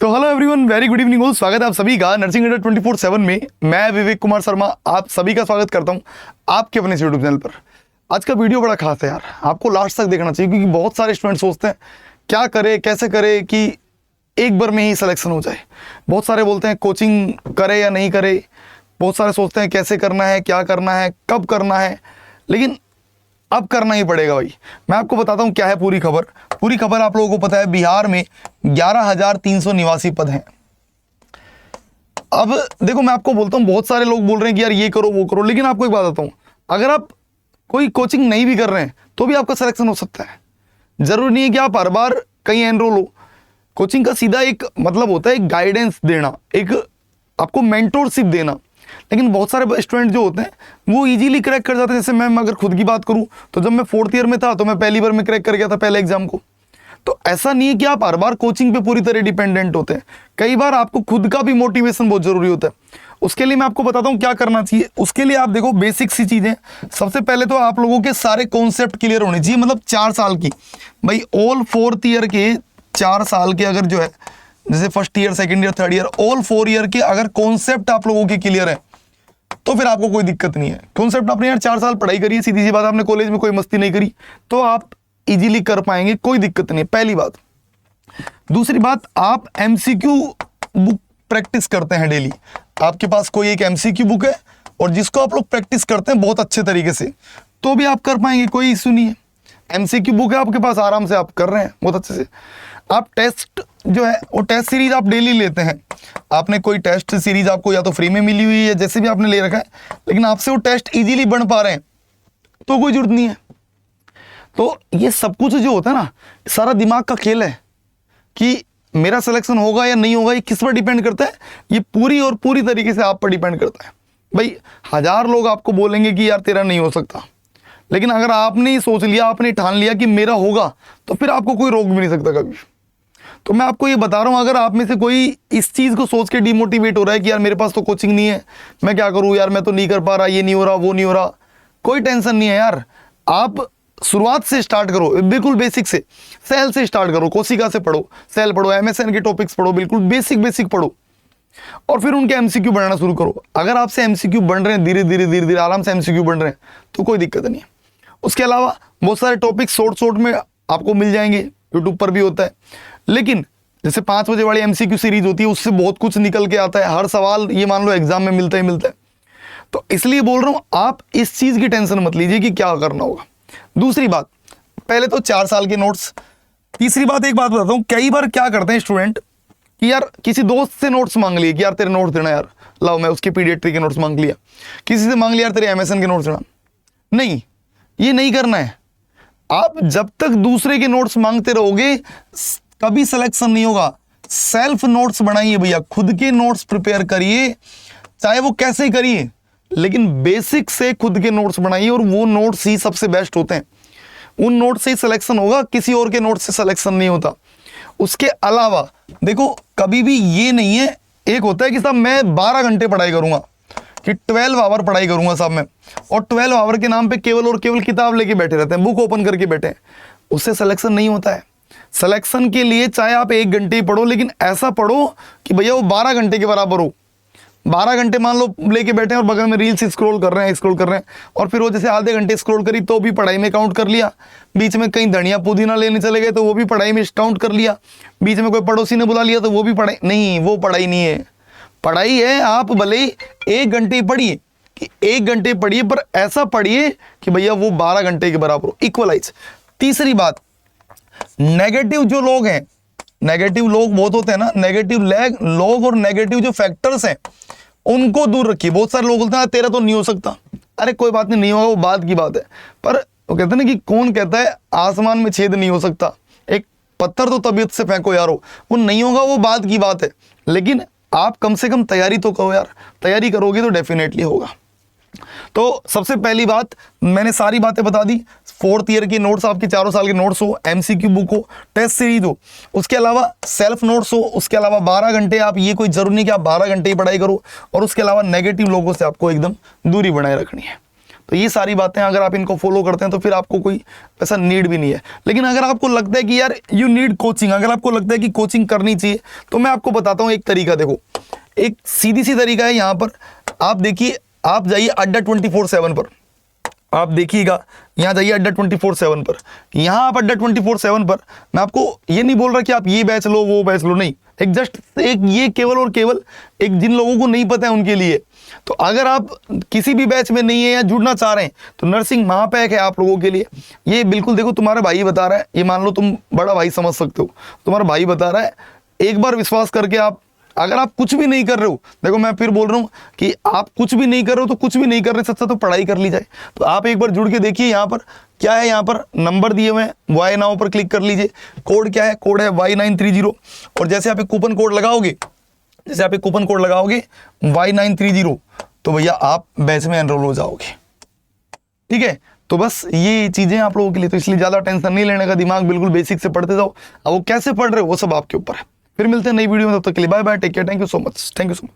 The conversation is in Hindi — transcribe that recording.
तो hello everyone, very good evening all. स्वागत है आप सभी का नर्सिंग अड्डा 24/7 में। मैं विवेक कुमार शर्मा आप सभी का स्वागत करता हूं आपके अपने यूट्यूब चैनल पर। आज का वीडियो बड़ा खास है यार, आपको लास्ट तक देखना चाहिए क्योंकि बहुत सारे स्टूडेंट सोचते हैं क्या करे कैसे करे कि एक बार में ही सिलेक्शन हो जाए। बहुत सारे बोलते हैं कोचिंग करे या नहीं करे, बहुत सारे सोचते हैं कैसे करना है, क्या करना है, कब करना है, लेकिन अब करना ही पड़ेगा भाई। मैं आपको बताता हूं क्या है पूरी खबर। पूरी खबर आप लोगों को पता है, बिहार में 11,389 पद हैं। अब देखो मैं आपको बोलता हूं, बहुत सारे लोग बोल रहे हैं कि यार ये करो वो करो, लेकिन आपको एक बात बताता हूं, अगर आप कोई कोचिंग नहीं भी कर रहे हैं तो भी आपका सिलेक्शन हो सकता है। जरूरी नहीं है कि आप हर बार कहीं एनरोल हो। कोचिंग का सीधा एक मतलब होता है एक गाइडेंस देना, एक आपको मेंटोरशिप देना। लेकिन बहुत सारे स्टूडेंट जो होते हैं वो इजीली क्रैक कर जाते हैं। जैसे मैं अगर खुद की बात करूं तो जब मैं 4th ईयर में था तो मैं पहली बार में क्रैक कर गया था पहले एग्जाम को। तो ऐसा नहीं है कि आप हर बार कोचिंग पे पूरी तरह डिपेंडेंट होते हैं, कई बार आपको खुद का भी मोटिवेशन बहुत जरूरी होता है। उसके लिए मैं आपको बताता हूं क्या करना चाहिए। उसके लिए आप देखो बेसिक सी चीजें। सबसे पहले तो आप लोगों के सारे कॉन्सेप्ट क्लियर होने चाहिए, मतलब 4 साल की भाई ऑल 4th ईयर के 4 साल के अगर जो है जैसे 1st year 2nd year 3rd year all 4 year के अगर कॉन्सेप्ट आप लोगों के क्लियर है तो फिर आपको कोई दिक्कत नहीं है। कॉन्सेप्ट आपने यार 4 साल पढ़ाई करी है, सीधी सी बात, आपने कॉलेज में कोई मस्ती नहीं करी तो आप इजीली कर पाएंगे, कोई दिक्कत नहीं है, पहली बात। दूसरी बात, आप एमसीक्यू बुक प्रैक्टिस करते हैं डेली। आपके पास कोई एक एमसीक्यू बुक है और जिसको आप लोग प्रैक्टिस करते हैं बहुत अच्छे तरीके से तो भी आप कर पाएंगे, कोई इशू नहीं है। एमसीक्यू बुक है आपके पास, आराम से आप कर रहे हैं बहुत अच्छे से। आप टेस्ट जो है वो टेस्ट सीरीज आप डेली लेते हैं। आपने कोई टेस्ट सीरीज आपको या तो फ्री में मिली हुई है, जैसे भी आपने ले रखा है, लेकिन आपसे वो टेस्ट इजीली बन पा रहे हैं तो कोई जरूरत नहीं है। तो ये सब कुछ जो होता है ना, सारा दिमाग का खेल है कि मेरा सिलेक्शन होगा या नहीं होगा, ये किस पर डिपेंड करता है। ये पूरी और पूरी तरीके से आप पर डिपेंड करता है। भाई 1000 लोग आपको बोलेंगे कि यार तेरा नहीं हो सकता, लेकिन अगर आपने सोच लिया, आपने ठान लिया कि मेरा होगा, तो फिर आपको कोई रोक भी नहीं सकता कभी। तो मैं आपको ये बता रहा हूँ, अगर आप में से कोई इस चीज़ को सोच के डिमोटिवेट हो रहा है कि यार मेरे पास तो कोचिंग नहीं है, मैं क्या करूँ यार, मैं तो नहीं कर पा रहा, ये नहीं हो रहा वो नहीं हो रहा, कोई टेंशन नहीं है यार। आप शुरुआत से स्टार्ट करो, बिल्कुल बेसिक से, सेल से स्टार्ट करो, कोशिका से पढ़ो, सेल पढ़ो, एमएसएन के टॉपिक्स पढ़ो, बिल्कुल बेसिक पढ़ो और फिर उनके एमसीक्यू बनाना शुरू करो। अगर आपसे एमसीक्यू बन रहे हैं धीरे धीरे आराम से एमसीक्यू बन रहे हैं तो कोई दिक्कत नहीं है। उसके अलावा बहुत सारे टॉपिक शॉर्ट में आपको मिल जाएंगे, यूट्यूब पर भी होता है। लेकिन जैसे 5 बजे वाली एमसीक्यू सीरीज होती है, उससे बहुत कुछ निकल के आता है। हर सवाल ये मान लो एग्जाम में मिलता है। तो इसलिए बोल रहा हूं, आप इस चीज की टेंशन मत लीजिए कि क्या करना होगा। दूसरी बात, पहले तो 4 साल के नोट्स। तीसरी बात, एक बात बताता हूं, कई बार क्या करते हैं स्टूडेंट कि यार किसी दोस्त से नोट्स मांग लिए कि यार तेरे नोट्स देना, यार लाओ, मैं उसके पीडियाट्री के नोट्स मांग लिया। किसी से मांग लिया यार तेरे एमएसएन के नोट्स देना। नहीं, ये नहीं करना है। आप जब तक दूसरे के नोट्स मांगते रहोगे कभी सिलेक्शन नहीं होगा। सेल्फ नोट्स बनाइए भैया, खुद के नोट्स प्रिपेयर करिए, चाहे वो कैसे करिए, लेकिन बेसिक से खुद के नोट्स बनाइए और वो नोट्स ही सबसे बेस्ट होते हैं। उन नोट्स से ही सिलेक्शन होगा, किसी और के नोट्स से सिलेक्शन नहीं होता। उसके अलावा देखो, कभी भी ये नहीं है, एक होता है कि साहब मैं 12 घंटे पढ़ाई करूंगा, कि 12 आवर पढ़ाई करूंगा साहब मैं, और 12 आवर के नाम पे केवल और केवल किताब लेके बैठे रहते हैं, बुक ओपन करके बैठे हैं। उससे सिलेक्शन नहीं होता है। सिलेक्शन के लिए चाहे आप 1 घंटे ही पढ़ो, लेकिन ऐसा पढ़ो कि भैया वो 12 घंटे के बराबर हो। 12 घंटे मान लो लेके बैठे हैं और बगल में रील्स स्क्रॉल कर रहे हैं और फिर वो जैसे आधे घंटे स्क्रॉल करी तो भी पढ़ाई में काउंट कर लिया, बीच में कहीं धनिया पुदीना लेने चले गए तो वो भी पढ़ाई में काउंट कर लिया, बीच में कोई पड़ोसी ने बुला लिया तो वो भी पढ़ाई नहीं, वो पढ़ाई नहीं है। पढ़ाई है, आप भले ही 1 घंटे पढ़िए, कि 1 घंटे पढ़िए, पर ऐसा पढ़िए कि भैया वो 12 घंटे के बराबर हो, इक्वलाइज। तीसरी बात, नेगेटिव जो लोग हैं, नेगेटिव लोग बहुत होते हैं ना, नेगेटिव लोग और नेगेटिव जो फैक्टर्स हैं उनको दूर रखिए। बहुत सारे लोग बोलते हैं तेरा तो नहीं हो सकता, अरे कोई बात नहीं होगा, वो बात की बात है। पर वो कहते हैं ना कि कौन कहता है आसमान में छेद नहीं हो सकता, एक पत्थर तो तबीयत से फेंको यारो, वो नहीं होगा, वो बात की बात है। लेकिन आप कम से कम तैयारी तो करो यार, तैयारी करोगे तो डेफिनेटली होगा। तो सबसे पहली बात, मैंने सारी बातें बता दी। 4th ईयर के नोट्स, आपके 4 साल के नोट्स हो, एमसीक्यू बुक हो, टेस्ट सीरीज हो, उसके अलावा सेल्फ नोट्स हो, उसके अलावा 12 घंटे, आप ये कोई जरूरी नहीं कि आप 12 घंटे ही पढ़ाई करो, और उसके अलावा नेगेटिव लोगों से आपको एकदम दूरी बनाए रखनी है। तो ये सारी बातें अगर आप इनको फॉलो करते हैं तो फिर आपको कोई ऐसा नीड भी नहीं है। लेकिन अगर आपको लगता है कि यार यू नीड कोचिंग, अगर आपको लगता है कि कोचिंग करनी चाहिए, तो मैं आपको बताता हूँ एक तरीका। देखो, एक सीधी सी तरीका है। यहाँ पर आप देखिए, आप जाइए अड्डा 24/7 पर, आप देखिएगा, यहाँ जाइए अड्डा 24/7 पर। यहाँ आप अड्डा 24/7 पर, मैं आपको ये नहीं बोल रहा कि आप ये बैच लो वो बैच लो, नहीं, एक जस्ट एक ये केवल और केवल एक जिन लोगों को नहीं पता है उनके लिए। तो अगर आप किसी भी बैच में नहीं है या जुड़ना चाह रहे हैं तो नर्सिंग महापैक है आप लोगों के लिए। ये बिल्कुल देखो, तुम्हारा भाई बता रहा है, ये मान लो तुम बड़ा भाई समझ सकते हो, तुम्हारा भाई बता रहा है, एक बार विश्वास करके आप, अगर आप कुछ भी नहीं कर रहे हो, देखो मैं फिर बोल रहा हूँ कि आप कुछ भी नहीं कर रहे हो तो कुछ भी नहीं कर रहे, सच्चा तो पढ़ाई कर ली जाए। तो आप एक बार जुड़ के देखिए, यहाँ पर क्या है, यहाँ पर नंबर दिए हुए हैं, वाई नाउ पर क्लिक कर लीजिए। कोड क्या है, कोड है Y930। और जैसे आप एक कूपन कोड लगाओगे, जैसे आप एक कूपन कोड लगाओगे Y930, तो भैया आप बैच में एनरोल हो जाओगे। ठीक है, तो बस ये चीजें आप लोगों के लिए, तो इसलिए ज्यादा टेंशन नहीं लेने का, दिमाग बिल्कुल बेसिक से पढ़ते जाओ। अब वो कैसे पढ़ रहे हो वो सब आपके ऊपर है। फिर मिलते हैं नई वीडियो में, तब तक के लिए bye bye, take care, thank you so much, thank you so much.